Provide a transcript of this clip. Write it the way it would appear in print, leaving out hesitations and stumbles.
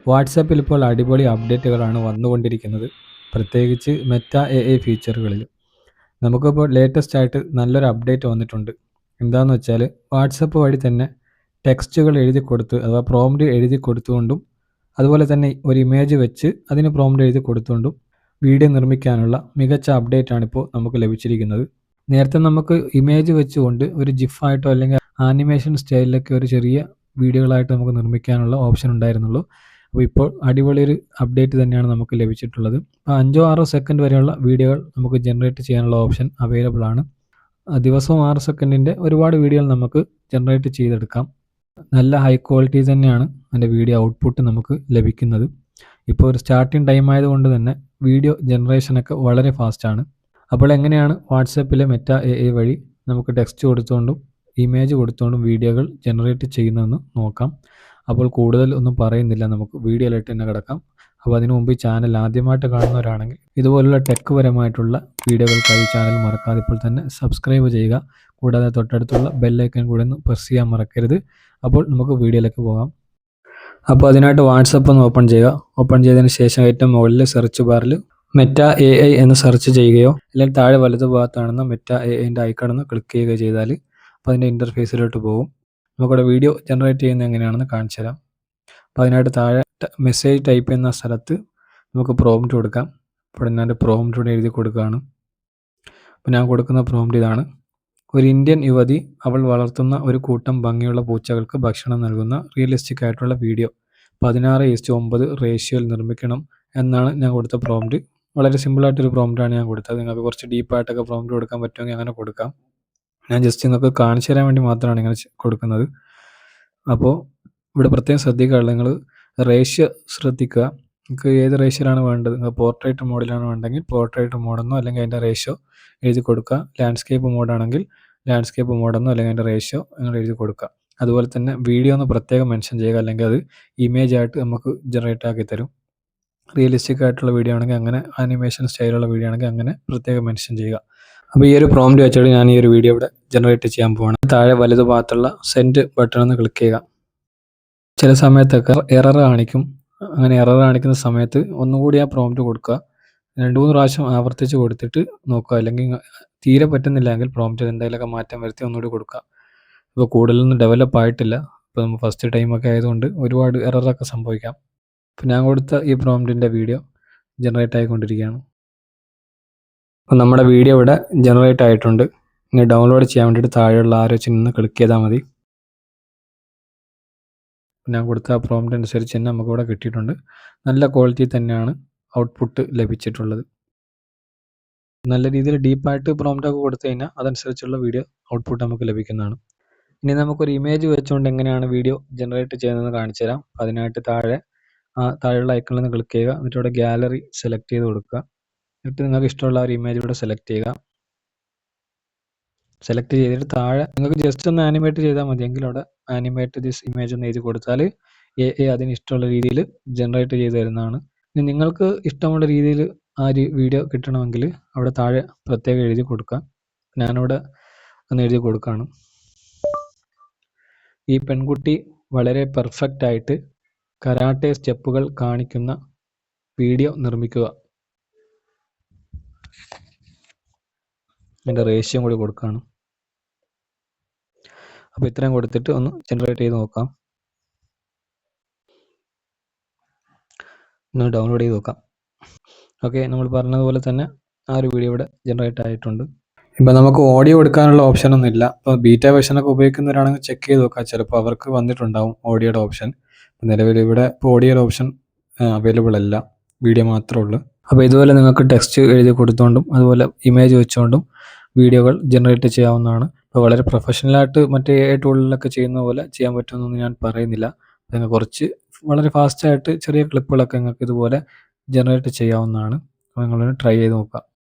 വാട്സാപ്പിൽ ഇപ്പോൾ അടിപൊളി അപ്ഡേറ്റുകളാണ് വന്നുകൊണ്ടിരിക്കുന്നത്. പ്രത്യേകിച്ച് മെറ്റ എഐ ഫീച്ചറുകളിൽ. നമുക്കിപ്പോൾ ലേറ്റസ്റ്റ് ആയിട്ട് നല്ലൊരു അപ്ഡേറ്റ് വന്നിട്ടുണ്ട്. എന്താണെന്ന് വെച്ചാൽ വാട്സപ്പ് വഴി തന്നെ ടെക്സ്റ്റുകൾ എഴുതി കൊടുത്ത് അഥവാ പ്രോംപ്റ്റ് എഴുതി കൊടുത്തുകൊണ്ടും അതുപോലെ തന്നെ ഒരു ഇമേജ് വെച്ച് അതിന് പ്രോംപ്റ്റ് എഴുതി കൊടുത്തുകൊണ്ടും വീഡിയോ നിർമ്മിക്കാനുള്ള മികച്ച അപ്ഡേറ്റ് ആണിപ്പോൾ നമുക്ക് ലഭിച്ചിരിക്കുന്നത്. നേരത്തെ നമുക്ക് ഇമേജ് വെച്ചുകൊണ്ട് ഒരു ജിഫായിട്ടോ അല്ലെങ്കിൽ ആനിമേഷൻ സ്റ്റൈലിലൊക്കെ ഒരു ചെറിയ വീഡിയോകളായിട്ട് നമുക്ക് നിർമ്മിക്കാനുള്ള ഓപ്ഷൻ ഉണ്ടായിരുന്നുള്ളൂ. അപ്പോൾ ഇപ്പോൾ അടിപൊളി ഒരു അപ്ഡേറ്റ് തന്നെയാണ് നമുക്ക് ലഭിച്ചിട്ടുള്ളത്. 5-6 സെക്കൻഡ് വരെയുള്ള വീഡിയോകൾ നമുക്ക് ജനറേറ്റ് ചെയ്യാനുള്ള ഓപ്ഷൻ അവൈലബിൾ ആണ്. ദിവസവും 6 സെക്കൻഡിൻ്റെ ഒരുപാട് വീഡിയോകൾ നമുക്ക് ജനറേറ്റ് ചെയ്തെടുക്കാം. നല്ല ഹൈ ക്വാളിറ്റി തന്നെയാണ് അതിൻ്റെ വീഡിയോ ഔട്ട്പുട്ട് നമുക്ക് ലഭിക്കുന്നത്. ഇപ്പോൾ ഒരു സ്റ്റാർട്ടിങ് ടൈം ആയതുകൊണ്ട് തന്നെ വീഡിയോ ജനറേഷനൊക്കെ വളരെ ഫാസ്റ്റാണ്. അപ്പോൾ എങ്ങനെയാണ് വാട്സാപ്പിലെ മെറ്റ എഐ വഴി നമുക്ക് ടെക്സ്റ്റ് കൊടുത്തുകൊണ്ടും ഇമേജ് കൊടുത്തുകൊണ്ടും വീഡിയോകൾ ജനറേറ്റ് ചെയ്യുന്നതെന്ന് നോക്കാം. അപ്പോൾ കൂടുതൽ ഒന്നും പറയുന്നില്ല, നമുക്ക് വീഡിയോയിലായിട്ട് തന്നെ കിടക്കാം. അപ്പോൾ അതിനു മുമ്പ് ഈ ചാനൽ ആദ്യമായിട്ട് കാണുന്നവരാണെങ്കിൽ ഇതുപോലുള്ള ടെക് പരമായിട്ടുള്ള വീഡിയോകൾക്കായി ചാനൽ മറക്കാതെ ഇപ്പോൾ തന്നെ സബ്സ്ക്രൈബ് ചെയ്യുക. കൂടാതെ തൊട്ടടുത്തുള്ള ബെല്ലൈക്കൺ കൂടെ ഒന്ന് പ്രസ് ചെയ്യാൻ മറക്കരുത്. അപ്പോൾ നമുക്ക് വീഡിയോയിലേക്ക് പോകാം. അപ്പോൾ അതിനായിട്ട് വാട്സപ്പ് ഒന്ന് ഓപ്പൺ ചെയ്യുക. ഓപ്പൺ ചെയ്തതിന് ശേഷം ഏറ്റവും മുകളിൽ സെർച്ച് ബാറിൽ മെറ്റ എഐ എന്ന് സെർച്ച് ചെയ്യുകയോ അല്ലെങ്കിൽ താഴെ വലതു ഭാഗത്താണെന്ന മെറ്റ എഐൻ്റെ ഐക്കൺ ഒന്ന് ക്ലിക്ക് ചെയ്യുകയോ ചെയ്താൽ അപ്പോൾ അതിൻ്റെ ഇൻ്റർഫേസിലോട്ട് പോകും. നമുക്കിവിടെ വീഡിയോ ജനറേറ്റ് ചെയ്യുന്നത് എങ്ങനെയാണെന്ന് കാണിച്ചു തരാം. അപ്പോൾ അതിനായിട്ട് താഴെ മെസ്സേജ് ടൈപ്പ് ചെയ്യുന്ന സ്ഥലത്ത് നമുക്ക് പ്രോംപ്റ്റ് കൊടുക്കാം. അപ്പോൾ ഞാൻ പ്രോംപ്റ്റ് ഇവിടെ എഴുതി കൊടുക്കുകയാണ്. അപ്പോൾ ഞാൻ കൊടുക്കുന്ന പ്രോംപ്റ്റ് ഇതാണ്: ഒരു ഇന്ത്യൻ യുവതി അവൾ വളർത്തുന്ന ഒരു കൂട്ടം ഭംഗിയുള്ള പൂച്ചകൾക്ക് ഭക്ഷണം നൽകുന്ന റിയലിസ്റ്റിക് ആയിട്ടുള്ള വീഡിയോ 16:9 റേഷ്യോയിൽ നിർമ്മിക്കണം എന്നാണ് ഞാൻ കൊടുത്ത പ്രോംപ്റ്റ്. വളരെ സിമ്പിളായിട്ടൊരു പ്രോംപ്റ്റാണ് ഞാൻ കൊടുത്തത്. നിങ്ങൾക്ക് കുറച്ച് ഡീപ്പായിട്ടൊക്കെ പ്രോംപ്റ്റ് കൊടുക്കാൻ പറ്റുമെങ്കിൽ അങ്ങനെ കൊടുക്കാം. ഞാൻ ജസ്റ്റ് നിങ്ങൾക്ക് കാണിച്ചു തരാൻ വേണ്ടി മാത്രമാണ് ഇങ്ങനെ കൊടുക്കുന്നത്. അപ്പോൾ ഇവിടെ പ്രത്യേകം ശ്രദ്ധിക്കാനുള്ളത്, നിങ്ങൾ റേഷ്യോ ശ്രദ്ധിക്കുക. നിങ്ങൾക്ക് ഏത് റേഷ്യോയിലാണ് വേണ്ടത്, നിങ്ങൾ പോർട്രേറ്റ് മോഡിലാണ് വേണ്ടെങ്കിൽ പോർട്രേറ്റ് മോഡെന്നോ അല്ലെങ്കിൽ അതിൻ്റെ റേഷ്യോ എഴുതി കൊടുക്കുക. ലാൻഡ്സ്കേപ്പ് മോഡാണെങ്കിൽ ലാൻഡ്സ്കേപ്പ് മോഡെന്നോ അല്ലെങ്കിൽ അതിൻ്റെ റേഷ്യോ നിങ്ങൾ എഴുതി കൊടുക്കുക. അതുപോലെ തന്നെ വീഡിയോ ഒന്ന് പ്രത്യേകം മെൻഷൻ ചെയ്യുക, അല്ലെങ്കിൽ അത് ഇമേജ് ആയിട്ട് നമുക്ക് ജനറേറ്റ് ആക്കി തരും. റിയലിസ്റ്റിക് ആയിട്ടുള്ള വീഡിയോ ആണെങ്കിൽ അങ്ങനെ, ആനിമേഷൻ സ്റ്റൈലുള്ള വീഡിയോ ആണെങ്കിൽ അങ്ങനെ പ്രത്യേകം മെൻഷൻ ചെയ്യുക. അപ്പോൾ ഈ ഒരു പ്രോംപ്റ്റ് വെച്ചിട്ട് ഞാൻ ഈ ഒരു വീഡിയോ ഇവിടെ ജനറേറ്റ് ചെയ്യാൻ പോവാണ്. താഴെ വലതു ഭാഗത്തുള്ള സെൻഡ് ബട്ടൺ ഒന്ന് ക്ലിക്ക് ചെയ്യുക. ചില സമയത്തൊക്കെ എറർ കാണിക്കും. അങ്ങനെ എറർ കാണിക്കുന്ന സമയത്ത് ഒന്നുകൂടി ആ പ്രോംപ്റ്റ് കൊടുക്കുക. 2-3 പ്രാവശ്യം ആവർത്തിച്ച് കൊടുത്തിട്ട് നോക്കുക. അല്ലെങ്കിൽ തീരെ പറ്റുന്നില്ല എങ്കിൽ പ്രോംപ്റ്റിൽ എന്തെങ്കിലുമൊക്കെ മാറ്റം വരുത്തി ഒന്നുകൂടി കൊടുക്കുക. ഇപ്പോൾ കൂടുതലൊന്നും ഡെവലപ്പ് ആയിട്ടില്ല. ഇപ്പോൾ നമ്മൾ ഫസ്റ്റ് ടൈമൊക്കെ ആയതുകൊണ്ട് ഒരുപാട് എററൊക്കെ സംഭവിക്കാം. അപ്പോൾ ഞാൻ കൊടുത്ത ഈ പ്രോംപ്റ്റിൻ്റെ വീഡിയോ ജനറേറ്റ് ആയിക്കൊണ്ടിരിക്കുകയാണ്. അപ്പോൾ നമ്മുടെ വീഡിയോ ഇവിടെ ജനറേറ്റ് ആയിട്ടുണ്ട്. ഇനി ഡൗൺലോഡ് ചെയ്യാൻ വേണ്ടിയിട്ട് താഴെയുള്ള ആരോ ചിഹ്നം ക്ലിക്ക് ചെയ്താൽ മതി. ഞാൻ കൊടുത്ത പ്രോംപ്റ്റ് അനുസരിച്ച് തന്നെ നമുക്കിവിടെ കിട്ടിയിട്ടുണ്ട്. നല്ല ക്വാളിറ്റി തന്നെയാണ് ഔട്ട്പുട്ട് ലഭിച്ചിട്ടുള്ളത്. നല്ല രീതിയിൽ ഡീപ്പായിട്ട് പ്രോംപ്റ്റൊക്കെ കൊടുത്തു കഴിഞ്ഞാൽ അതനുസരിച്ചുള്ള വീഡിയോ ഔട്ട്പുട്ട് നമുക്ക് ലഭിക്കുന്നതാണ്. ഇനി നമുക്കൊരു ഇമേജ് വെച്ചുകൊണ്ട് എങ്ങനെയാണ് വീഡിയോ ജനറേറ്റ് ചെയ്യുന്നതെന്ന് കാണിച്ചു തരാം. അതിനായിട്ട് താഴെയുള്ള ഐക്കണിൽ നിന്ന് ക്ലിക്ക് ചെയ്യുക. എന്നിട്ട് ഇവിടെ ഗാലറി സെലക്ട് ചെയ്ത് കൊടുക്കുക. എന്നിട്ട് നിങ്ങൾക്ക് ഇഷ്ടമുള്ള ഒരു ഇമേജ് ഇവിടെ സെലക്ട് ചെയ്യുക. സെലക്ട് ചെയ്തിട്ട് താഴെ നിങ്ങൾക്ക് ജസ്റ്റ് ഒന്ന് ആനിമേറ്റ് ചെയ്താൽ മതി. എങ്കിൽ അവിടെ ആനിമേറ്റ് ദിസ് ഇമേജ് എന്ന് എഴുതി കൊടുത്താൽ എഐ അതിന് ഇഷ്ടമുള്ള രീതിയിൽ ജനറേറ്റ് ചെയ്ത് തരുന്നതാണ്. ഇനി നിങ്ങൾക്ക് ഇഷ്ടമുള്ള രീതിയിൽ ആ വീഡിയോ കിട്ടണമെങ്കിൽ അവിടെ താഴെ പ്രത്യേകം എഴുതി കൊടുക്കുക. ഞാനിവിടെ ഒന്ന് എഴുതി കൊടുക്കുകയാണ്: ഈ പെൺകുട്ടി വളരെ പെർഫെക്റ്റ് ആയിട്ട് കരാട്ടെ സ്റ്റെപ്പുകൾ കാണിക്കുന്ന വീഡിയോ നിർമ്മിക്കുക. എൻ്റെ റേഷ്യോ കൂടി കൊടുക്കുകയാണ്. അപ്പോൾ ഇത്രയും കൊടുത്തിട്ട് ഒന്ന് ജനറേറ്റ് ചെയ്ത് നോക്കാം. ഒന്ന് ഡൗൺലോഡ് ചെയ്ത് നോക്കാം. ഓക്കെ, നമ്മൾ പറഞ്ഞതുപോലെ തന്നെ ആ ഒരു വീഡിയോ ഇവിടെ ജനറേറ്റ് ആയിട്ടുണ്ട്. ഇപ്പോൾ നമുക്ക് ഓഡിയോ എടുക്കാനുള്ള ഓപ്ഷനൊന്നും ഇല്ല. ഇപ്പോൾ ബീറ്റ വെർഷനൊക്കെ ഉപയോഗിക്കുന്നവരാണെങ്കിൽ ചെക്ക് ചെയ്ത് നോക്കാം, ചിലപ്പോൾ അവർക്ക് വന്നിട്ടുണ്ടാവും ഓഡിയോയുടെ ഓപ്ഷൻ. നിലവിൽ ഇവിടെ ഇപ്പോൾ ഓഡിയോയുടെ ഓപ്ഷൻ അവൈലബിൾ അല്ല, വീഡിയോ മാത്രമേ ഉള്ളൂ. അപ്പോൾ ഇതുപോലെ നിങ്ങൾക്ക് ടെക്സ്റ്റ് എഴുതി കൊടുത്തുകൊണ്ടും അതുപോലെ ഇമേജ് വെച്ചുകൊണ്ടും വീഡിയോകൾ ജനറേറ്റ് ചെയ്യാവുന്നതാണ്. അപ്പോൾ വളരെ പ്രൊഫഷണലായിട്ട് മറ്റേ AI ടൂളിലൊക്കെ ചെയ്യുന്ന പോലെ ചെയ്യാൻ പറ്റുമെന്നൊന്നും ഞാൻ പറയുന്നില്ല. നിങ്ങൾ കുറച്ച് വളരെ ഫാസ്റ്റായിട്ട് ചെറിയ ക്ലിപ്പുകളൊക്കെ നിങ്ങൾക്ക് ഇതുപോലെ ജനറേറ്റ് ചെയ്യാവുന്നതാണ്. അപ്പോൾ നിങ്ങളൊന്ന് ട്രൈ ചെയ്ത് നോക്കുക.